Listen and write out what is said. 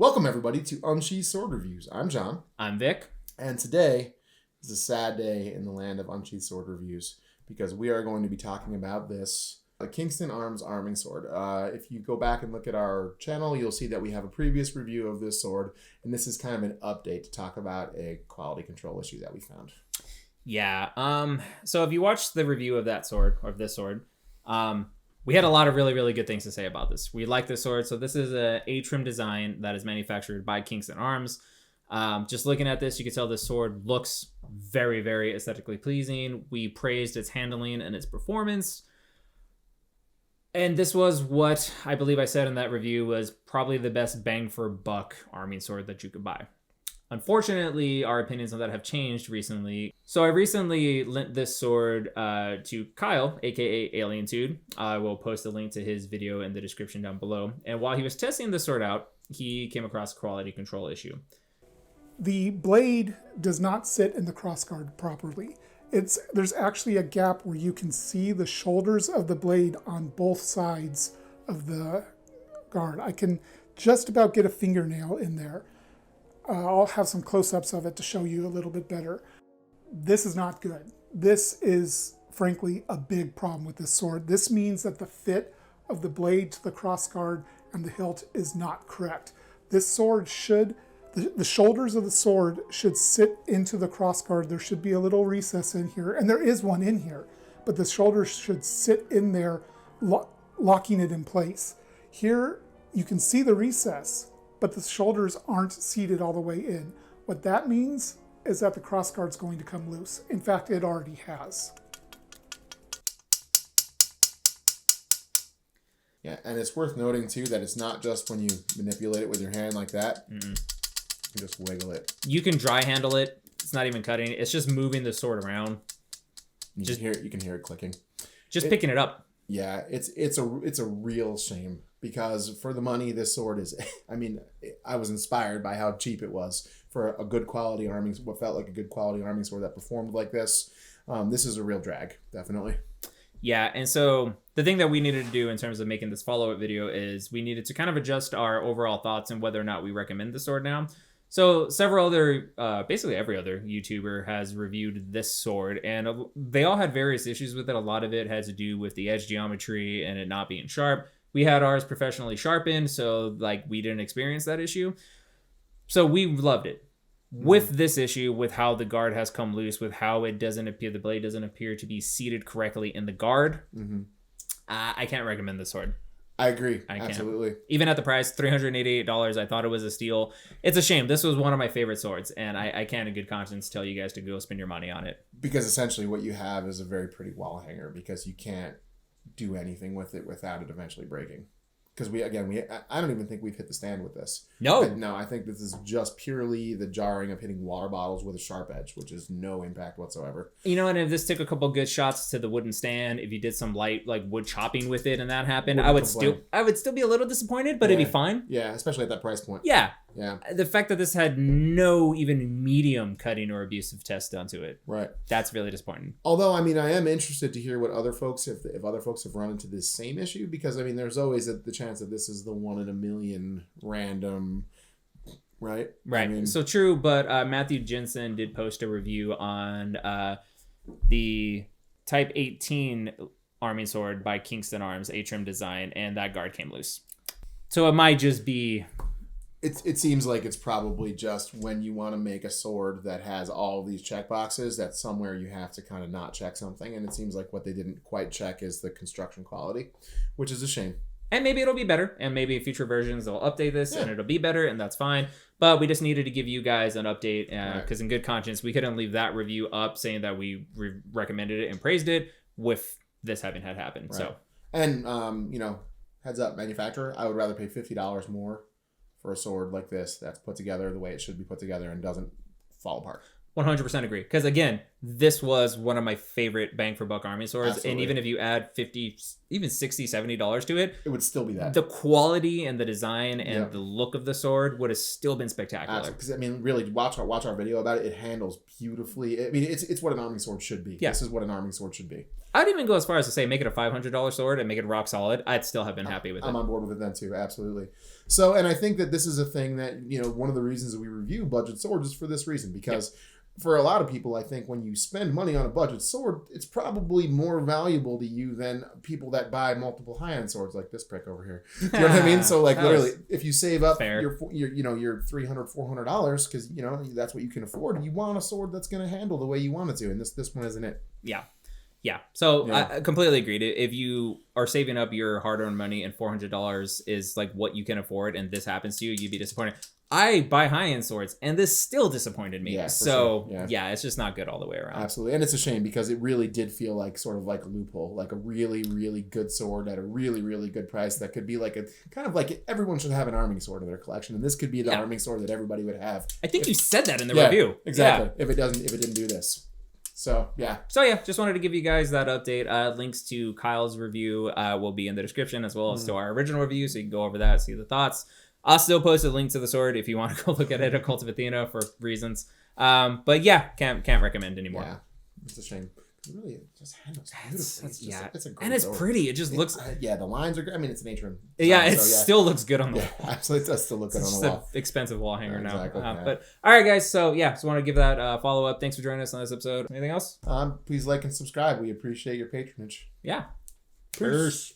Welcome everybody to Unsheathed Sword Reviews. I'm John. I'm Vic. And today is a sad day in the land of Unsheathed Sword Reviews because we are going to be talking about this Kingston Arms Arming Sword. If you go back and look at our channel, you'll see that we have a previous review of this sword, and this is kind of an update to talk about a quality control issue that we found. Yeah. So if you watched the review of that sword, or of this sword, we had a lot of really, really good things to say about this. We like this sword. So this is a Atrim design that is manufactured by Kingston Arms. Just looking at this, you can tell this sword looks very, very aesthetically pleasing. We praised its handling and its performance. And this was what I believe I said in that review was probably the best bang for buck arming sword that you could buy. Unfortunately, our opinions on that have changed recently. So I recently lent this sword to Kyle, aka Alientude. I will post a link to his video in the description down below. And while he was testing the sword out, he came across a quality control issue. The blade does not sit in the crossguard properly. There's actually a gap where you can see the shoulders of the blade on both sides of the guard. I can just about get a fingernail in there. I'll have some close-ups of it to show you a little bit better. This is not good. This is, frankly, a big problem with this sword. This means that the fit of the blade to the crossguard and the hilt is not correct. This sword the shoulders of the sword should sit into the crossguard. There should be a little recess in here, and there is one in here, but the shoulders should sit in there, locking it in place. Here, you can see the recess, but the shoulders aren't seated all the way in. What that means is that the crossguard's going to come loose. In fact, it already has. Yeah, and it's worth noting too that it's not just when you manipulate it with your hand like that. You can just wiggle it. You can dry handle it. It's not even cutting. It's just moving the sword around. You can hear it clicking. Picking it up. Yeah, it's a real shame because for the money this sword is, I mean, I was inspired by how cheap it was for a good quality what felt like a good quality arming sword that performed like this. This is a real drag, definitely. Yeah, and so the thing that we needed to do in terms of making this follow-up video is we needed to kind of adjust our overall thoughts and whether or not we recommend the sword now. So several other, basically every other YouTuber has reviewed this sword, and they all had various issues with it. A lot of it had to do with the edge geometry and it not being sharp. We had ours professionally sharpened, so like we didn't experience that issue. So we loved it. With this issue, with how the guard has come loose, with how it doesn't appear, the blade doesn't appear to be seated correctly in the guard, I can't recommend this sword. I agree. Absolutely. Even at the price, $388, I thought it was a steal. It's a shame. This was one of my favorite swords, and I can't in good conscience tell you guys to go spend your money on it. Because essentially what you have is a very pretty wall hanger because you can't do anything with it without it eventually breaking. Because I don't even think we've hit the stand with this. No. I think this is just purely the jarring of hitting water bottles with a sharp edge, which is no impact whatsoever. You know, and if this took a couple good shots to the wooden stand, if you did some light like wood chopping with it and that happened, I would still be a little disappointed, but it'd be fine. Yeah, especially at that price point. Yeah. Yeah. The fact that this had no even medium cutting or abusive tests done to it. Right. That's really disappointing. Although, I mean, I am interested to hear what other folks, if other folks have run into this same issue, because, I mean, there's always the chance that this is the 1 in a million random, right? Right. I mean, so true, but Matthew Jensen did post a review on the Type 18 Arming Sword by Kingston Arms, Atrim design, and that guard came loose. So it might just be... It seems like it's probably just when you want to make a sword that has all these check boxes, that somewhere you have to kind of not check something. And it seems like what they didn't quite check is the construction quality, which is a shame. And maybe it'll be better. And maybe in future versions they'll update this and it'll be better. And that's fine. But we just needed to give you guys an update because in good conscience, we couldn't leave that review up saying that we recommended it and praised it with this having had happened. Right. So, and, heads up, manufacturer, I would rather pay $50 more for a sword like this that's put together the way it should be put together and doesn't fall apart. 100% agree. Because again, this was one of my favorite bang for buck arming swords. Absolutely. And even if you add $50, even $60, $70 to it, it would still be that. The quality and the design and the look of the sword would have still been spectacular. Because I mean, really, watch our video about it. It handles beautifully. I mean, it's what an arming sword should be. Yeah. This is what an arming sword should be. I'd even go as far as to say make it a $500 sword and make it rock solid. I'd still have been happy with it. I'm on board with it then too, absolutely. So, and I think that this is a thing that, one of the reasons that we review budget swords is for this reason, because for a lot of people, I think when you spend money on a budget sword, it's probably more valuable to you than people that buy multiple high-end swords like this prick over here. Do you know what I mean? So, like, literally, if you save up your $300, $400 because that's what you can afford, you want a sword that's going to handle the way you want it to, and this one isn't it. Yeah. So I completely agreed. If you are saving up your hard-earned money and $400 is like what you can afford, and this happens to you, you'd be disappointed. I buy high-end swords, and this still disappointed me. Yeah, so, sure. it's just not good all the way around. Absolutely. And it's a shame because it really did feel like sort of like a loophole, like a really, really good sword at a really, really good price that could be like a kind of like everyone should have an arming sword in their collection. And this could be the arming sword that everybody would have. I think you said that in the review. Exactly. Yeah. If it didn't do this. So, just wanted to give you guys that update. Links to Kyle's review will be in the description as well as to our original review. So you can go over that, see the thoughts. I'll still post a link to the sword if you want to go look at it at Cult of Athena for reasons. But can't recommend anymore. Yeah, it's a shame. Really, it just handles beautifully. It's a great and it's sword. Pretty. It just looks. The lines are good. I mean, it's an Atrim. Still looks good on the wall. Absolutely, it does still look good on the wall. It's an expensive wall hanger now. Exactly, But all right, guys. So just want to give that follow up. Thanks for joining us on this episode. Anything else? Please like and subscribe. We appreciate your patronage. Yeah. Peace.